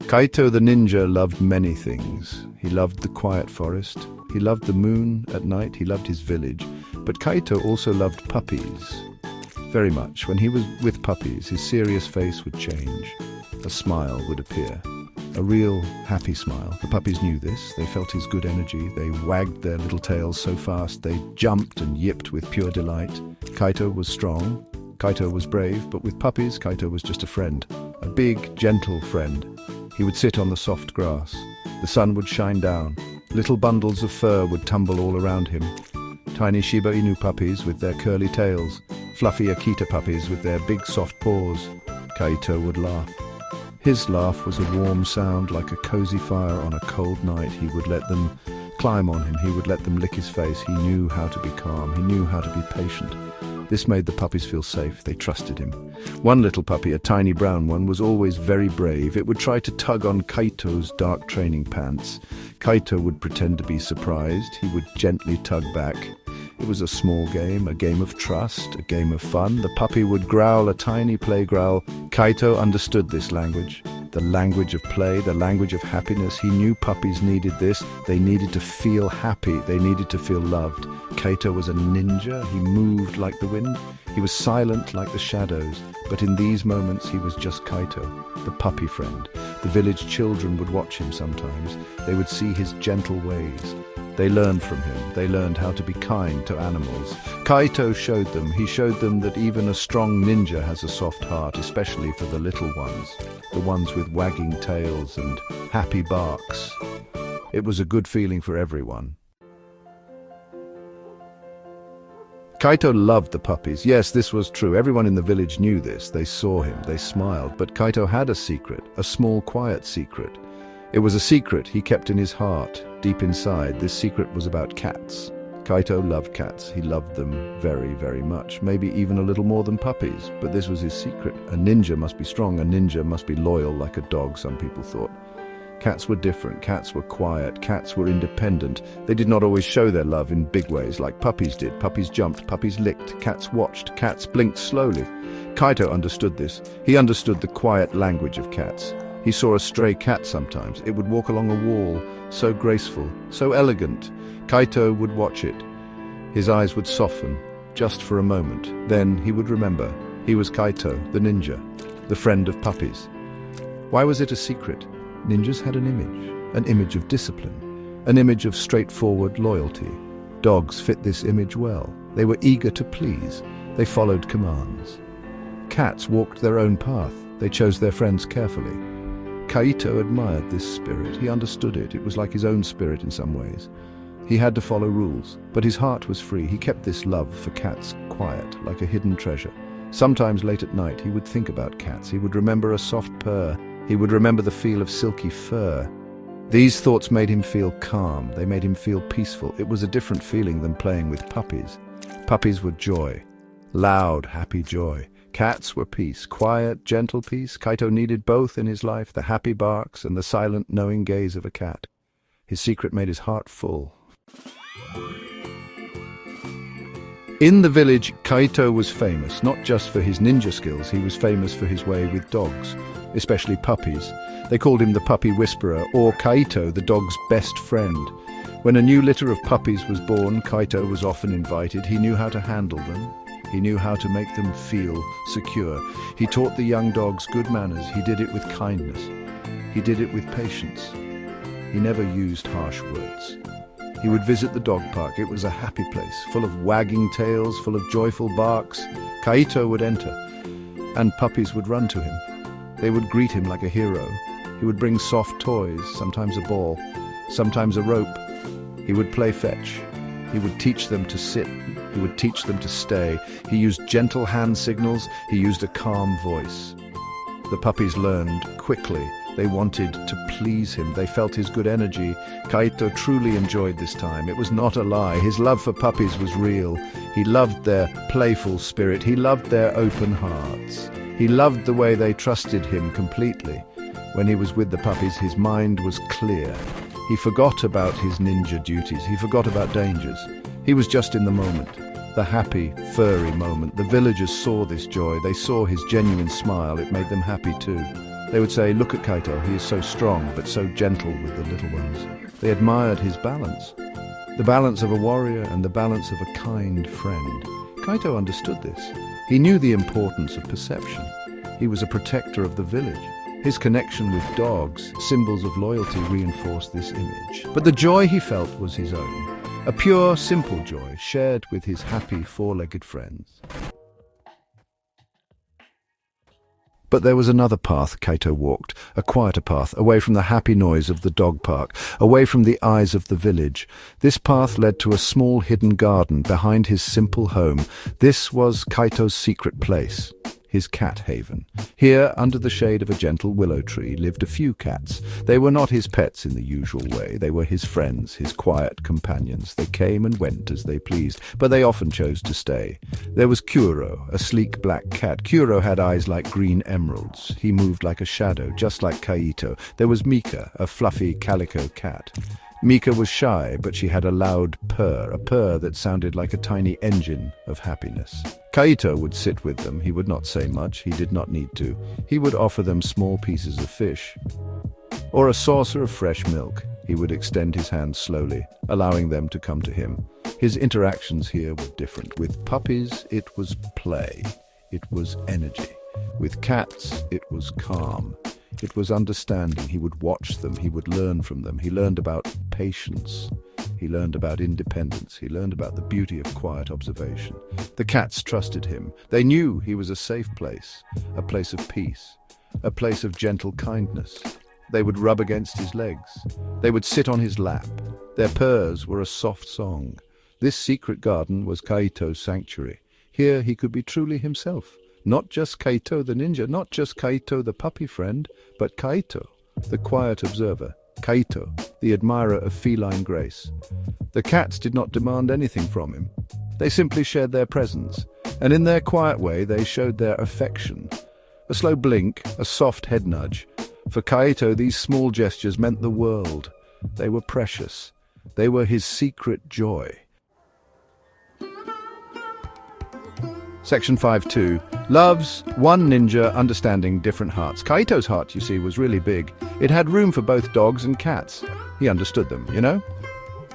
Kaito the ninja loved many things. He loved the quiet forest. He loved the moon at night. He loved his village. But Kaito also loved puppies. Very much. When he was with puppies, his serious face would change. A smile would appear. A real happy smile. The puppies knew this. They felt his good energy. They wagged their little tails so fast they jumped and yipped with pure delight. Kaito was strong. Kaito was brave. But with puppies, Kaito was just a friend. A big, gentle friend. He would sit on the soft grass. The sun would shine down. Little bundles of fur would tumble all around him. Tiny Shiba Inu puppies with their curly tails. Fluffy Akita puppies with their big soft paws. Kaito would laugh. His laugh was a warm sound like a cozy fire on a cold night. He would let them climb on him. He would let them lick his face. He knew how to be calm. He knew how to be patient. This made the puppies feel safe. They trusted him. One little puppy, a tiny brown one, was always very brave. It would try to tug on Kaito's dark training pants. Kaito would pretend to be surprised. He would gently tug back. It was a small game, a game of trust, a game of fun. The puppy would growl a tiny play growl. Kaito understood this language, the language of play, the language of happiness. He knew puppies needed this. They needed to feel happy. They needed to feel loved. Kaito was a ninja. He moved like the wind. He was silent like the shadows. But in these moments, he was just Kaito, the puppy friend. The village children would watch him sometimes. They would see his gentle ways. They learned from him. They learned how to be kind to animals. Kaito showed them. He showed them that even a strong ninja has a soft heart, especially for the little ones, the ones with wagging tails and happy barks. It was a good feeling for everyone. Kaito loved the puppies. Yes, this was true. Everyone in the village knew this. They saw him. They smiled. But Kaito had a secret, a small, quiet secret. It was a secret he kept in his heart, deep inside. This secret was about cats. Kaito loved cats. He loved them very, very much, maybe even a little more than puppies. But this was his secret. A ninja must be strong. A ninja must be loyal like a dog, some people thought. Cats were different. Cats were quiet. Cats were independent. They did not always show their love in big ways like puppies did. Puppies jumped. Puppies licked. Cats watched. Cats blinked slowly. Kaito understood this. He understood the quiet language of cats. He saw a stray cat sometimes. It would walk along a wall, so graceful, so elegant. Kaito would watch it. His eyes would soften, just for a moment. Then he would remember. He was Kaito, the ninja, the friend of puppies. Why was it a secret? Ninjas had an image of discipline, an image of straightforward loyalty. Dogs fit this image well. They were eager to please. They followed commands. Cats walked their own path. They chose their friends carefully. Kaito admired this spirit. He understood it. It was like his own spirit in some ways. He had to follow rules, but his heart was free. He kept this love for cats quiet, like a hidden treasure. Sometimes late at night, he would think about cats. He would remember a soft purr. He would remember the feel of silky fur. These thoughts made him feel calm. They made him feel peaceful. It was a different feeling than playing with puppies. Puppies were joy, loud, happy joy. Cats were peace, quiet, gentle peace. Kaito needed both in his life, the happy barks and the silent, knowing gaze of a cat. His secret made his heart full. In the village, Kaito was famous, not just for his ninja skills. He was famous for his way with dogs, especially puppies. They called him the Puppy Whisperer, or Kaito, the dog's best friend. When a new litter of puppies was born, Kaito was often invited. He knew how to handle them. He knew how to make them feel secure. He taught the young dogs good manners. He did it with kindness. He did it with patience. He never used harsh words. He would visit the dog park. It was a happy place, full of wagging tails, full of joyful barks. Kaito would enter, and puppies would run to him. They would greet him like a hero. He would bring soft toys, sometimes a ball, sometimes a rope. He would play fetch. He would teach them to sit. He would teach them to stay. He used gentle hand signals. He used a calm voice. The puppies learned quickly. They wanted to please him. They felt his good energy. Kaito truly enjoyed this time. It was not a lie. His love for puppies was real. He loved their playful spirit. He loved their open hearts. He loved the way they trusted him completely. When he was with the puppies, his mind was clear. He forgot about his ninja duties. He forgot about dangers. He was just in the moment, the happy, furry moment. The villagers saw this joy. They saw his genuine smile. It made them happy too. They would say, "Look at Kaito, he is so strong, but so gentle with the little ones." They admired his balance. The balance of a warrior and the balance of a kind friend. Kaito understood this. He knew the importance of perception. He was a protector of the village. His connection with dogs, symbols of loyalty, reinforced this image. But the joy he felt was his own. A pure, simple joy shared with his happy four-legged friends. But there was another path Kaito walked, a quieter path, away from the happy noise of the dog park, away from the eyes of the village. This path led to a small hidden garden behind his simple home. This was Kaito's secret place, his cat haven. Here, under the shade of a gentle willow tree, lived a few cats. They were not his pets in the usual way. They were his friends, his quiet companions. They came and went as they pleased, but they often chose to stay. There was Kuro, a sleek black cat. Kuro had eyes like green emeralds. He moved like a shadow, just like Kaito. There was Mika, a fluffy calico cat. Mika was shy, but she had a loud purr, a purr that sounded like a tiny engine of happiness. Kaito would sit with them. He would not say much. He did not need to. He would offer them small pieces of fish or a saucer of fresh milk. He would extend his hand slowly, allowing them to come to him. His interactions here were different. With puppies, it was play. It was energy. With cats, it was calm. It was understanding. He would watch them. He would learn from them. He learned about patience. He learned about independence. He learned about the beauty of quiet observation. The cats trusted him. They knew he was a safe place, a place of peace, a place of gentle kindness. They would rub against his legs. They would sit on his lap. Their purrs were a soft song. This secret garden was Kaito's sanctuary. Here he could be truly himself. Not just Kaito the ninja, not just Kaito the puppy friend, but Kaito, the quiet observer. Kaito, the admirer of feline grace. The cats did not demand anything from him. They simply shared their presence, and in their quiet way they showed their affection. A slow blink, a soft head nudge. For Kaito, these small gestures meant the world. They were precious. They were his secret joy. Section 5.2. Loves, one ninja, understanding different hearts. Kaito's heart, you see, was really big. It had room for both dogs and cats. He understood them, you know?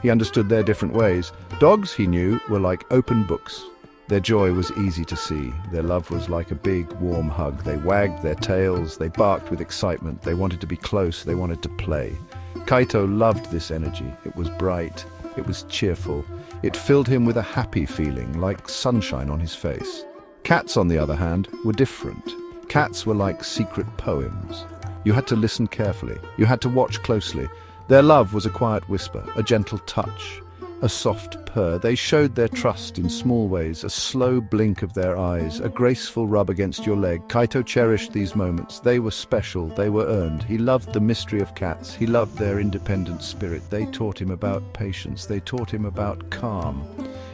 He understood their different ways. Dogs, he knew, were like open books. Their joy was easy to see. Their love was like a big, warm hug. They wagged their tails. They barked with excitement. They wanted to be close. They wanted to play. Kaito loved this energy. It was bright. It was cheerful. It filled him with a happy feeling, like sunshine on his face. Cats, on the other hand, were different. Cats were like secret poems. You had to listen carefully. You had to watch closely. Their love was a quiet whisper, a gentle touch, a soft purr. They showed their trust in small ways, a slow blink of their eyes, a graceful rub against your leg. Kaito cherished these moments. They were special. They were earned. He loved the mystery of cats. He loved their independent spirit. They taught him about patience. They taught him about calm.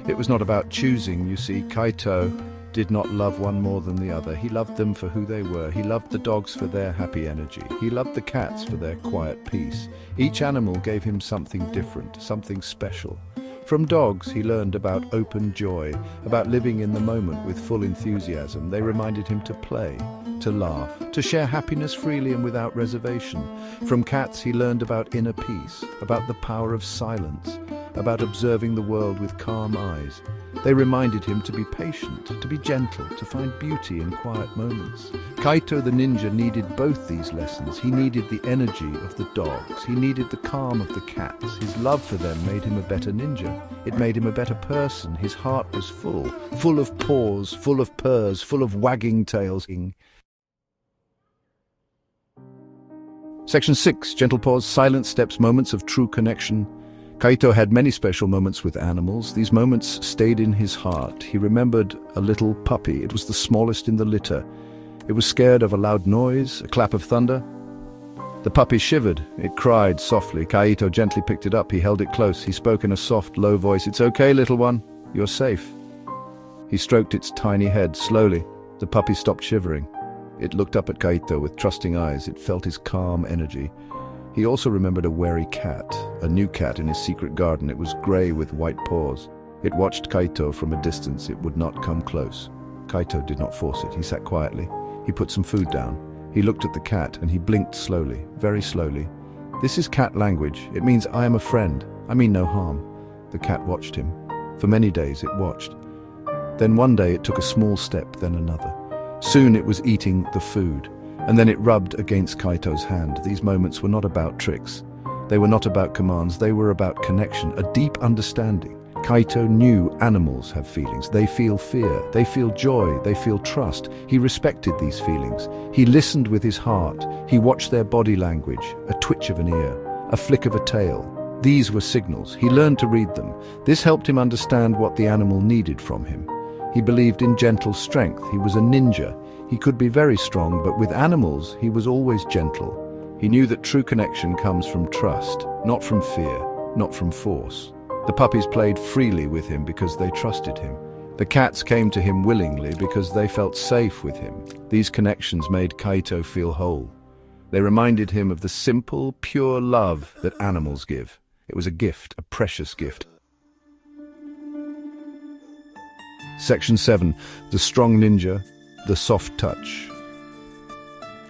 It was not about choosing, you see. Kaito did not love one more than the other. He loved them for who they were. He loved the dogs for their happy energy. He loved the cats for their quiet peace. Each animal gave him something different, something special. From dogs, he learned about open joy, about living in the moment with full enthusiasm. They reminded him to play, to laugh, to share happiness freely and without reservation. From cats, he learned about inner peace, about the power of silence, about observing the world with calm eyes. They reminded him to be patient, to be gentle, to find beauty in quiet moments. Kaito the ninja needed both these lessons. He needed the energy of the dogs. He needed the calm of the cats. His love for them made him a better ninja. It made him a better person. His heart was full, full of paws, full of purrs, full of wagging tails. Section 6. Gentle pause, silent steps, moments of true connection. Kaito had many special moments with animals. These moments stayed in his heart. He remembered a little puppy. It was the smallest in the litter. It was scared of a loud noise, a clap of thunder. The puppy shivered. It cried softly. Kaito gently picked it up. He held it close. He spoke in a soft, low voice. "It's okay, little one. You're safe." He stroked its tiny head slowly. The puppy stopped shivering. It looked up at Kaito with trusting eyes. It felt his calm energy. He also remembered a wary cat, a new cat in his secret garden. It was grey with white paws. It watched Kaito from a distance. It would not come close. Kaito did not force it. He sat quietly. He put some food down. He looked at the cat and he blinked slowly, very slowly. "This is cat language. It means I am a friend. I mean no harm." The cat watched him. For many days it watched. Then one day it took a small step, then another. Soon it was eating the food, and then it rubbed against Kaito's hand. These moments were not about tricks. They were not about commands. They were about connection, a deep understanding. Kaito knew animals have feelings. They feel fear, they feel joy, they feel trust. He respected these feelings. He listened with his heart. He watched their body language, a twitch of an ear, a flick of a tail. These were signals. He learned to read them. This helped him understand what the animal needed from him. He believed in gentle strength. He was a ninja. He could be very strong, but with animals, he was always gentle. He knew that true connection comes from trust, not from fear, not from force. The puppies played freely with him because they trusted him. The cats came to him willingly because they felt safe with him. These connections made Kaito feel whole. They reminded him of the simple, pure love that animals give. It was a gift, a precious gift. Section 7. The strong ninja, the soft touch.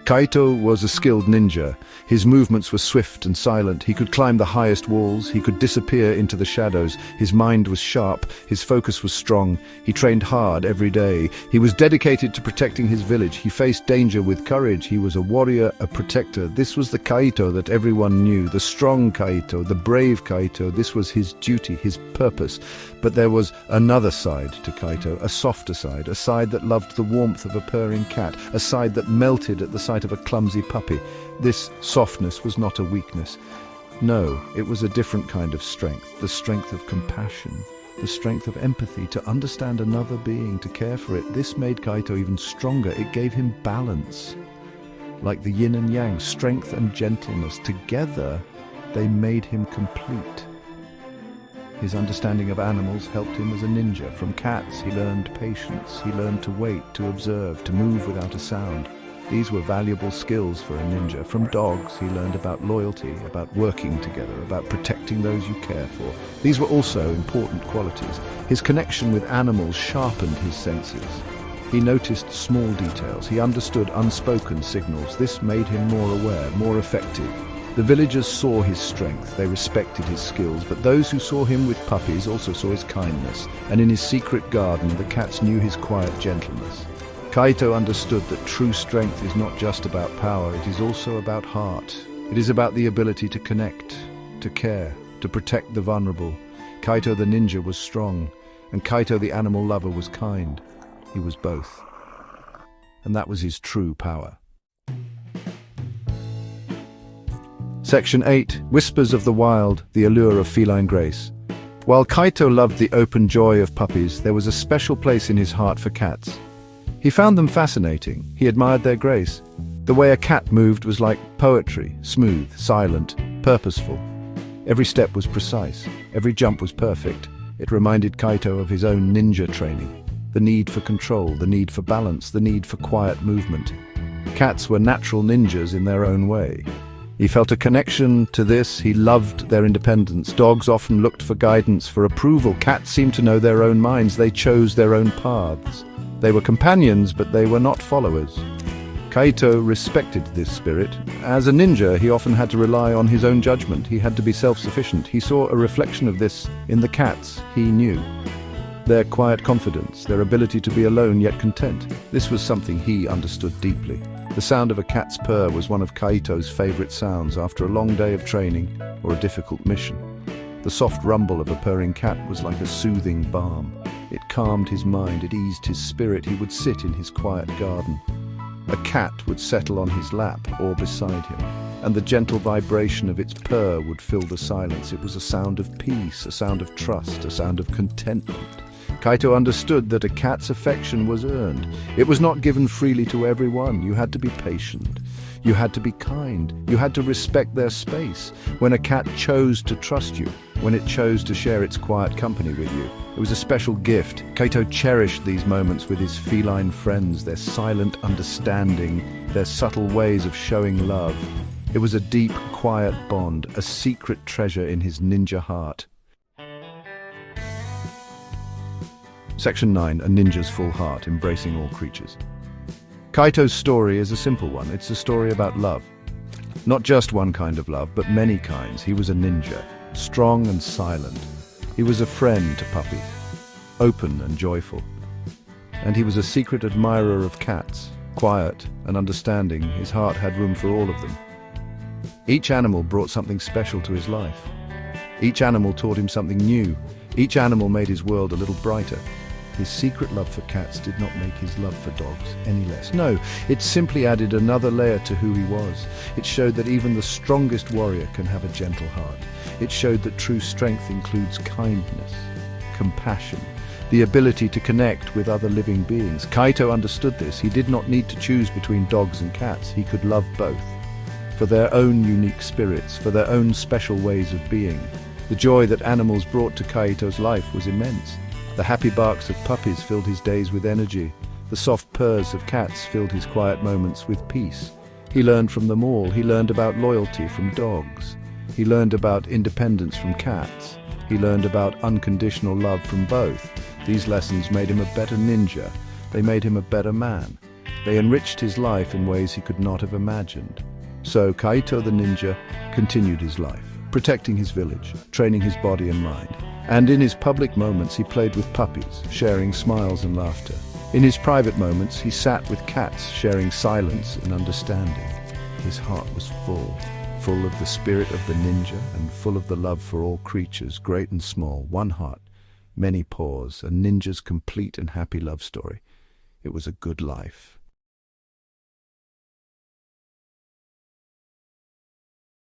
Kaito was a skilled ninja. His movements were swift and silent. He could climb the highest walls. He could disappear into the shadows. His mind was sharp. His focus was strong. He trained hard every day. He was dedicated to protecting his village. He faced danger with courage. He was a warrior, a protector. This was the Kaito that everyone knew, the strong Kaito, the brave Kaito. This was his duty, his purpose. But there was another side to Kaito, a softer side, a side that loved the warmth of a purring cat, a side that melted at the sight of a clumsy puppy. This softness was not a weakness. No, it was a different kind of strength, the strength of compassion, the strength of empathy, to understand another being, to care for it. This made Kaito even stronger. It gave him balance. Like the yin and yang, strength and gentleness, together they made him complete. His understanding of animals helped him as a ninja. From cats he learned patience. He learned to wait, to observe, to move without a sound. These were valuable skills for a ninja. From dogs he learned about loyalty, about working together, about protecting those you care for. These were also important qualities. His connection with animals sharpened his senses. He noticed small details. He understood unspoken signals. This made him more aware, more effective. The villagers saw his strength. They respected his skills, but those who saw him with puppies also saw his kindness. And in his secret garden, the cats knew his quiet gentleness. Kaito understood that true strength is not just about power, it is also about heart. It is about the ability to connect, to care, to protect the vulnerable. Kaito the ninja was strong, and Kaito the animal lover was kind. He was both. And that was his true power. Section 8. Whispers of the Wild, the Allure of Feline Grace. While Kaito loved the open joy of puppies, there was a special place in his heart for cats. He found them fascinating. He admired their grace. The way a cat moved was like poetry, smooth, silent, purposeful. Every step was precise. Every jump was perfect. It reminded Kaito of his own ninja training. The need for control, the need for balance, the need for quiet movement. Cats were natural ninjas in their own way. He felt a connection to this. He loved their independence. Dogs often looked for guidance, for approval. Cats seemed to know their own minds. They chose their own paths. They were companions, but they were not followers. Kaito respected this spirit. As a ninja, he often had to rely on his own judgment. He had to be self-sufficient. He saw a reflection of this in the cats he knew. Their quiet confidence, their ability to be alone yet content. This was something he understood deeply. The sound of a cat's purr was one of Kaito's favorite sounds after a long day of training or a difficult mission. The soft rumble of a purring cat was like a soothing balm. It calmed his mind, it eased his spirit. He would sit in his quiet garden. A cat would settle on his lap or beside him, and the gentle vibration of its purr would fill the silence. It was a sound of peace, a sound of trust, a sound of contentment. Kaito understood that a cat's affection was earned. It was not given freely to everyone. You had to be patient. You had to be kind. You had to respect their space. When a cat chose to trust you, when it chose to share its quiet company with you, it was a special gift. Kaito cherished these moments with his feline friends, their silent understanding, their subtle ways of showing love. It was a deep, quiet bond, a secret treasure in his ninja heart. Section 9. A Ninja's Full Heart, Embracing All Creatures. Kaito's story is a simple one. It's a story about love. Not just one kind of love, but many kinds. He was a ninja, strong and silent. He was a friend to puppies, open and joyful. And he was a secret admirer of cats, quiet and understanding. His heart had room for all of them. Each animal brought something special to his life. Each animal taught him something new. Each animal made his world a little brighter. His secret love for cats did not make his love for dogs any less. No, it simply added another layer to who he was. It showed that even the strongest warrior can have a gentle heart. It showed that true strength includes kindness, compassion, the ability to connect with other living beings. Kaito understood this. He did not need to choose between dogs and cats. He could love both, for their own unique spirits, for their own special ways of being. The joy that animals brought to Kaito's life was immense. The happy barks of puppies filled his days with energy. The soft purrs of cats filled his quiet moments with peace. He learned from them all. He learned about loyalty from dogs. He learned about independence from cats. He learned about unconditional love from both. These lessons made him a better ninja. They made him a better man. They enriched his life in ways he could not have imagined. So Kaito the ninja continued his life, protecting his village, training his body and mind. And in his public moments he played with puppies, sharing smiles and laughter. In his private moments he sat with cats, sharing silence and understanding. His heart was full of the spirit of the ninja and full of the love for all creatures, great and small. One heart, many paws, a ninja's complete and happy love story. It was a good life.